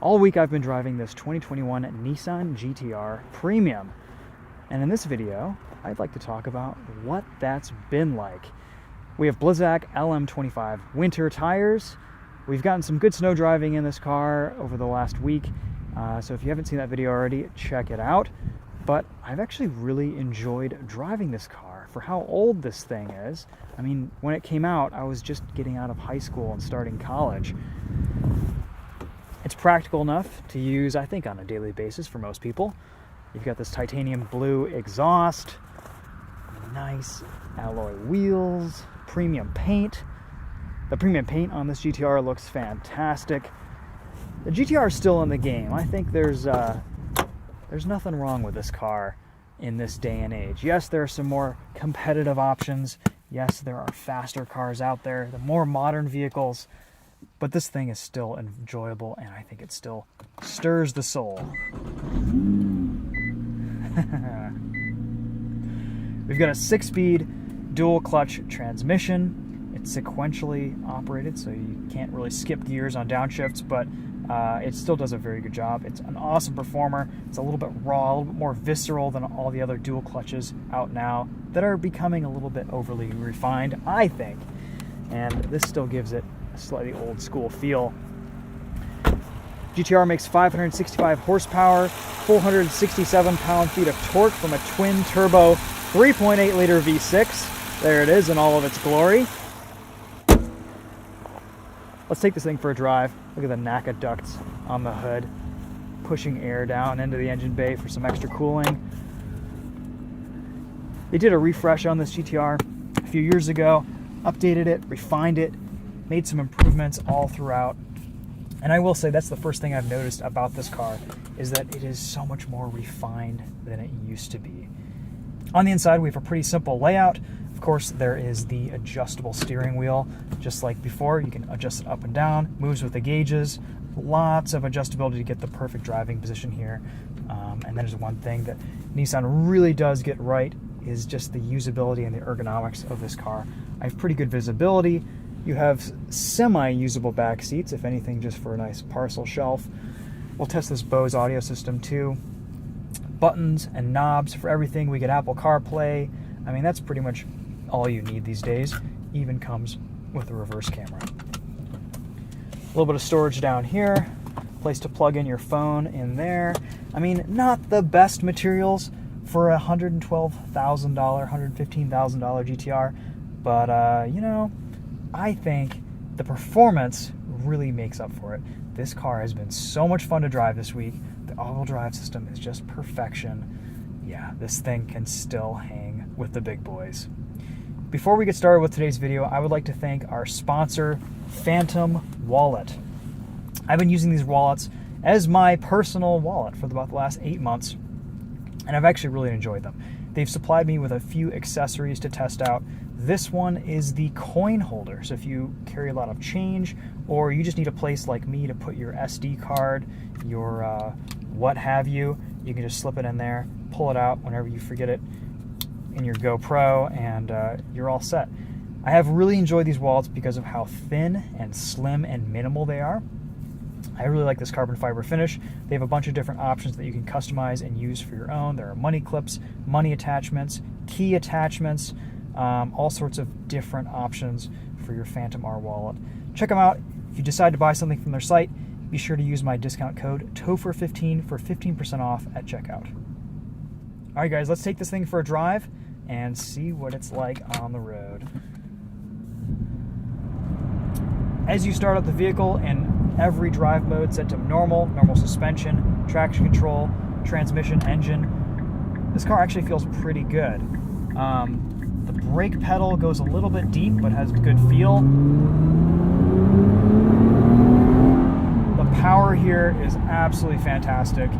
All week I've been driving this 2021 Nissan GT-R Premium. And in this video, I'd like to talk about what that's been like. We have Blizzak LM25 winter tires. We've gotten some good snow driving in this car over the last week. So if you haven't seen that video already, check it out. But I've actually really enjoyed driving this car for how old this thing is. I mean, when it came out, I was just getting out of high school and starting college. It's practical enough to use, I think, on a daily basis for most people. You've got this titanium blue exhaust, nice alloy wheels, premium paint. The premium paint on this GT-R looks fantastic. The GT-R is still in the game. I think there's nothing wrong with this car in this day and age. Yes, there are some more competitive options. Yes, there are faster cars out there, the more modern vehicles, but this thing is still enjoyable, and I think it still stirs the soul. We've got a 6-speed dual clutch transmission. It's sequentially operated, so you can't really skip gears on downshifts, but it still does a very good job. It's an awesome performer. It's a little bit raw, a little bit more visceral than all the other dual clutches out now that are becoming a little bit overly refined, I think. And this still gives it a slightly old school feel. GT-R makes 565 horsepower, 467 pound-feet of torque from a twin-turbo 3.8-liter V6. There it is in all of its glory. Let's take this thing for a drive. Look at the NACA ducts on the hood, pushing air down into the engine bay for some extra cooling. They did a refresh on this GT-R a few years ago, updated it, refined it, made some improvements all throughout. And I will say that's the first thing I've noticed about this car, is that it is so much more refined than it used to be. On the inside, we have a pretty simple layout. Of course, there is the adjustable steering wheel. Just like before, you can adjust it up and down, moves with the gauges, lots of adjustability to get the perfect driving position here. And there's one thing that Nissan really does get right, is just the usability and the ergonomics of this car. I have pretty good visibility. You have semi-usable back seats, if anything, just for a nice parcel shelf. We'll test this Bose audio system too. Buttons and knobs for everything. We get Apple CarPlay. I mean, that's pretty much all you need these days. Even comes with a reverse camera. A little bit of storage down here. Place to plug in your phone in there. I mean, not the best materials for a $112,000, $115,000 GT-R, but you know, I think the performance really makes up for it. This car has been so much fun to drive this week. The all-wheel drive system is just perfection. Yeah, this thing can still hang with the big boys. Before we get started with today's video, I would like to thank our sponsor, Phantom Wallet. I've been using these wallets as my personal wallet for about the last 8 months, and I've actually really enjoyed them. They've supplied me with a few accessories to test out. This one is the coin holder, so if you carry a lot of change, or you just need a place like me to put your SD card, your what have you, you can just slip it in there, pull it out whenever you forget it in your GoPro, and you're all set. I have really enjoyed these wallets because of how thin and slim and minimal they are. I really like this carbon fiber finish. They have a bunch of different options that you can customize and use for your own. There are money clips, money attachments, key attachments, all sorts of different options for your Phantom R wallet. Check them out. If you decide to buy something from their site, be sure to use my discount code TOFER15 for 15% off at checkout. All right, guys, let's take this thing for a drive and see what it's like on the road. As you start up the vehicle, and every drive mode set to normal suspension, traction control, transmission, engine, this car actually feels pretty good. The brake pedal goes a little bit deep but has good feel. The power here is absolutely fantastic,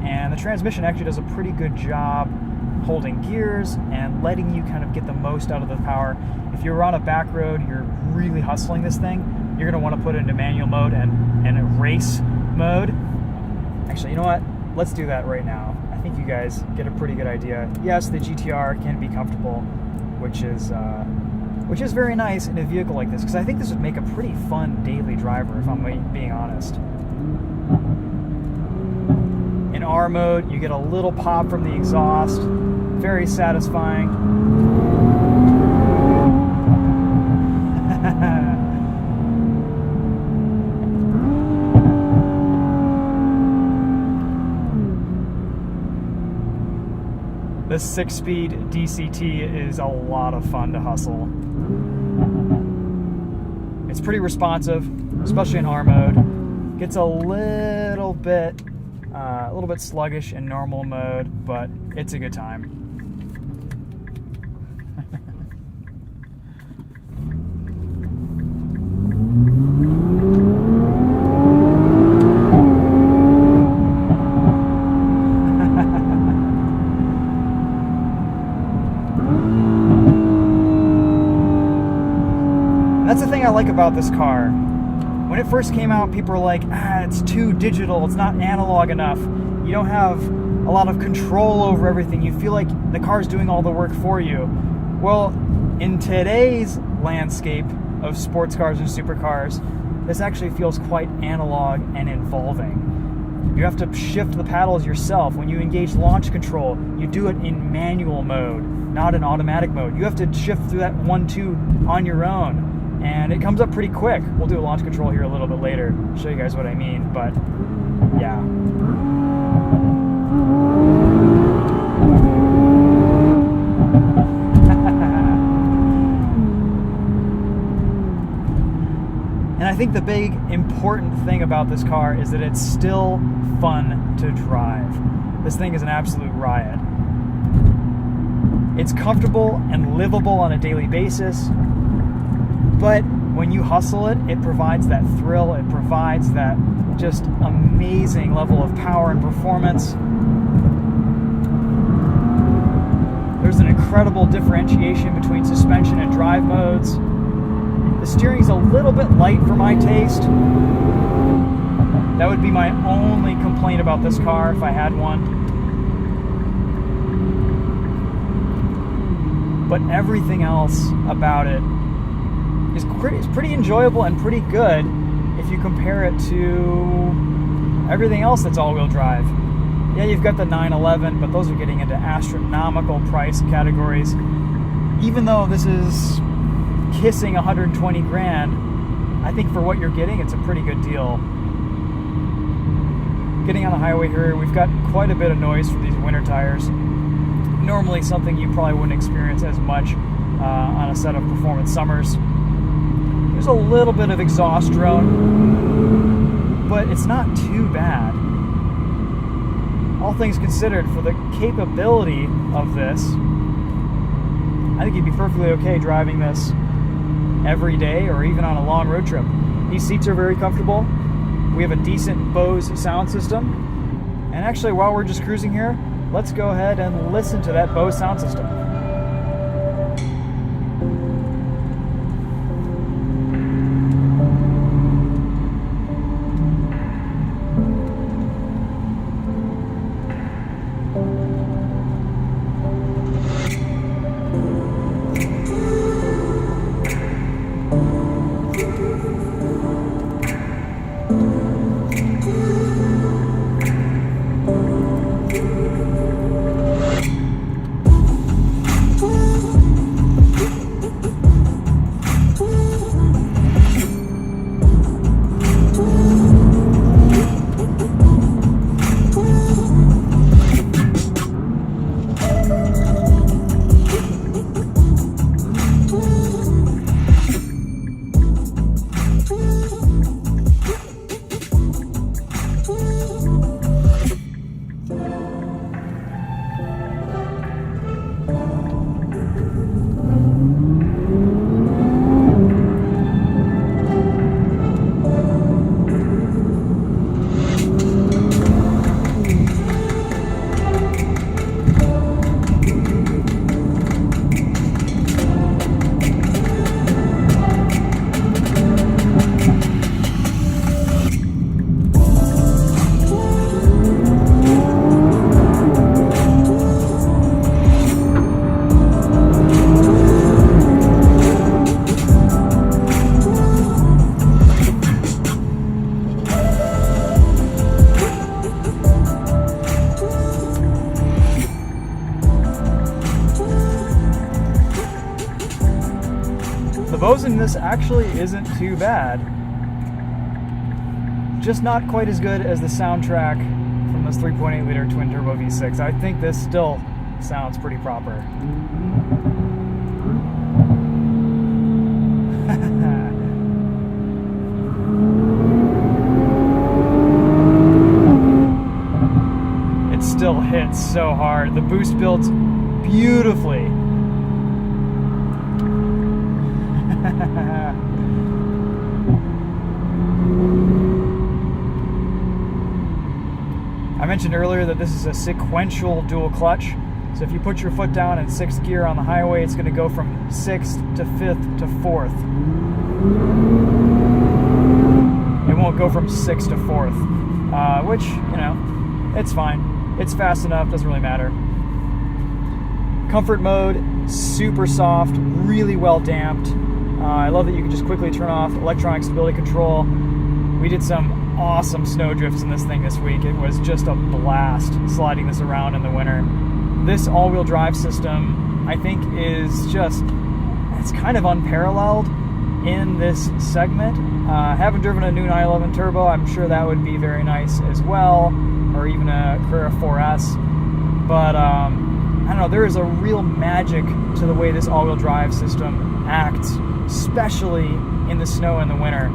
and the transmission actually does a pretty good job holding gears and letting you kind of get the most out of the power. If you're on a back road, you're really hustling this thing, you're going to want to put it into manual mode and race mode. Actually, you know what? Let's do that right now. I think you guys get a pretty good idea. Yes, the GT-R can be comfortable, which is very nice in a vehicle like this, because I think this would make a pretty fun daily driver, if I'm being honest. R mode, you get a little pop from the exhaust. Very satisfying. This 6-speed DCT is a lot of fun to hustle. It's pretty responsive, especially in R mode. Gets a little bit sluggish in normal mode, but it's a good time. That's the thing I like about this car. When it first came out, people were like, it's too digital, it's not analog enough. You don't have a lot of control over everything. You feel like the car's doing all the work for you. Well, in today's landscape of sports cars and supercars, this actually feels quite analog and involving. You have to shift the paddles yourself. When you engage launch control, you do it in manual mode, not in automatic mode. You have to shift through that 1-2 on your own. And it comes up pretty quick. We'll do a launch control here a little bit later, show you guys what I mean, but yeah. And I think the big important thing about this car is that it's still fun to drive. This thing is an absolute riot. It's comfortable and livable on a daily basis. But when you hustle it, it provides that thrill, it provides that just amazing level of power and performance. There's an incredible differentiation between suspension and drive modes. The steering's a little bit light for my taste. That would be my only complaint about this car if I had one. But everything else about it is pretty enjoyable and pretty good if you compare it to everything else that's all-wheel drive. Yeah, you've got the 911, but those are getting into astronomical price categories. Even though this is kissing 120 grand, I think for what you're getting, it's a pretty good deal. Getting on the highway here, we've got quite a bit of noise from these winter tires. Normally something you probably wouldn't experience as much on a set of performance summers. There's a little bit of exhaust drone, but it's not too bad. All things considered, for the capability of this, I think you'd be perfectly okay driving this every day or even on a long road trip. These seats are very comfortable. We have a decent Bose sound system. And actually, while we're just cruising here, let's go ahead and listen to that Bose sound system. this actually isn't too bad. Just not quite as good as the soundtrack from this 3.8 liter twin turbo V6. I think this still sounds pretty proper. It still hits so hard. The boost builds beautifully. I mentioned earlier that this is a sequential dual clutch. So if you put your foot down in 6th gear on the highway, it's going to go from 6th to 5th to 4th. It won't go from 6th to 4th, which, you know, it's fine. It's fast enough, doesn't really matter. Comfort mode, super soft, really well damped. I love that you can just quickly turn off electronic stability control. We did some awesome snow drifts in this thing this week. It was just a blast sliding this around in the winter. This all-wheel drive system, I think, is just, it's kind of unparalleled in this segment. Haven't driven a new 911 Turbo. I'm sure that would be very nice as well, or even a Carteira 4S. But I don't know, there is a real magic to the way this all-wheel drive system acts, especially in the snow and the winter.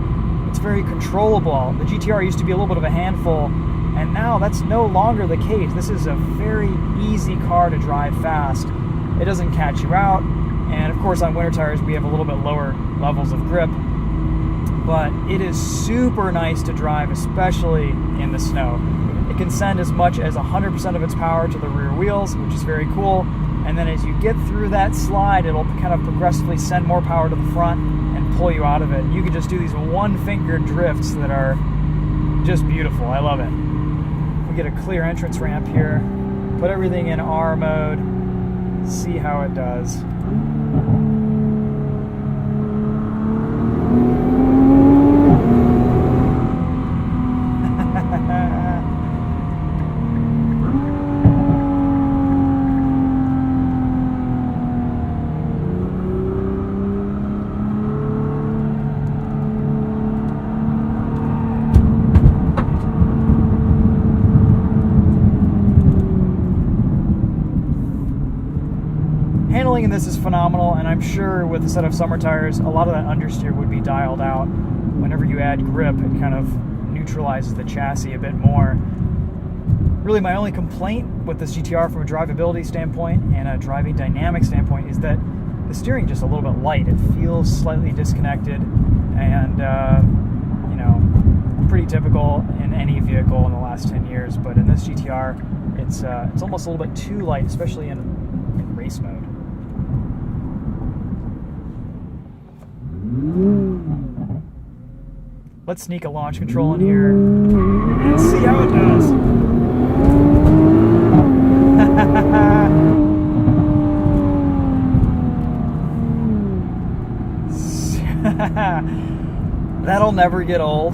It's very controllable. The GTR used to be a little bit of a handful, and now that's no longer the case. This is a very easy car to drive fast. It doesn't catch you out, and of course on winter tires we have a little bit lower levels of grip, but it is super nice to drive, especially in the snow. It can send as much as 100% of its power to the rear wheels, which is very cool, and then as you get through that slide, it'll kind of progressively send more power to the front and pull you out of it. You can just do these one-finger drifts that are just beautiful. I love it. We get a clear entrance ramp here. Put everything in R mode. See how it does. Handling in this is phenomenal, and I'm sure with a set of summer tires, a lot of that understeer would be dialed out. Whenever you add grip, it kind of neutralizes the chassis a bit more. Really, my only complaint with this GTR from a drivability standpoint and a driving dynamic standpoint is that the steering is just a little bit light. It feels slightly disconnected, and you know, pretty typical in any vehicle in the last 10 years. But in this GTR, it's almost a little bit too light, especially in race mode. Let's sneak a launch control in here and see how it does. That'll never get old.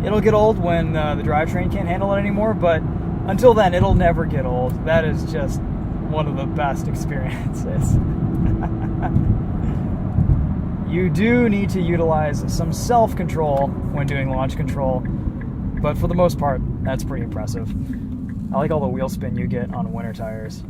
It'll get old when the drivetrain can't handle it anymore, but until then, it'll never get old. That is just one of the best experiences. You do need to utilize some self-control when doing launch control, but for the most part, that's pretty impressive. I like all the wheel spin you get on winter tires.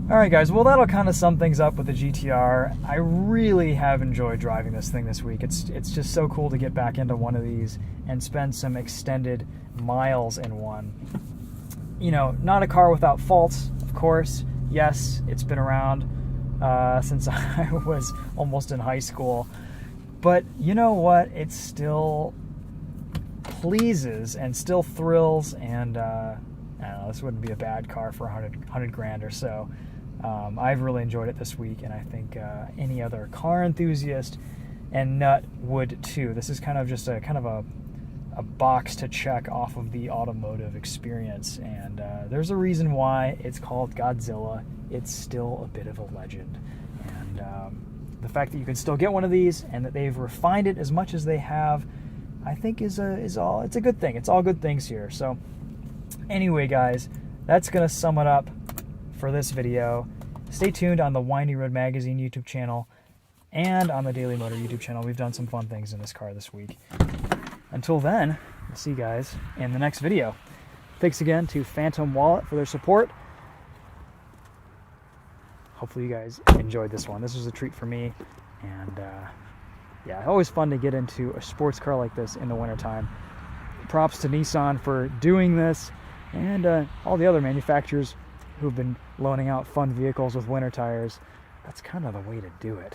Alright guys, well that'll kind of sum things up with the GTR. I really have enjoyed driving this thing this week. It's just so cool to get back into one of these and spend some extended miles in one. You know, not a car without faults, of course. Yes, it's been around since I was almost in high school. But you know what? It still pleases and still thrills, and I don't know, this wouldn't be a bad car for 100 grand or so. I've really enjoyed it this week, and I think any other car enthusiast and nut would too. This is kind of just a box to check off of the automotive experience, and there's a reason why it's called Godzilla. It's still a bit of a legend, and the fact that you can still get one of these and that they've refined it as much as they have, I think it's a good thing. It's all good things here. So anyway guys, that's gonna sum it up for this video. stay tuned on the Windy Road Magazine YouTube channel and on the Daily Motor YouTube channel. We've done some fun things in this car this week. Until then, we'll see you guys in the next video. Thanks again to Phantom Wallet for their support. Hopefully you guys enjoyed this one. This was a treat for me, and yeah, always fun to get into a sports car like this in the wintertime. Props to Nissan for doing this, and all the other manufacturers who've been loaning out fun vehicles with winter tires. That's kind of the way to do it.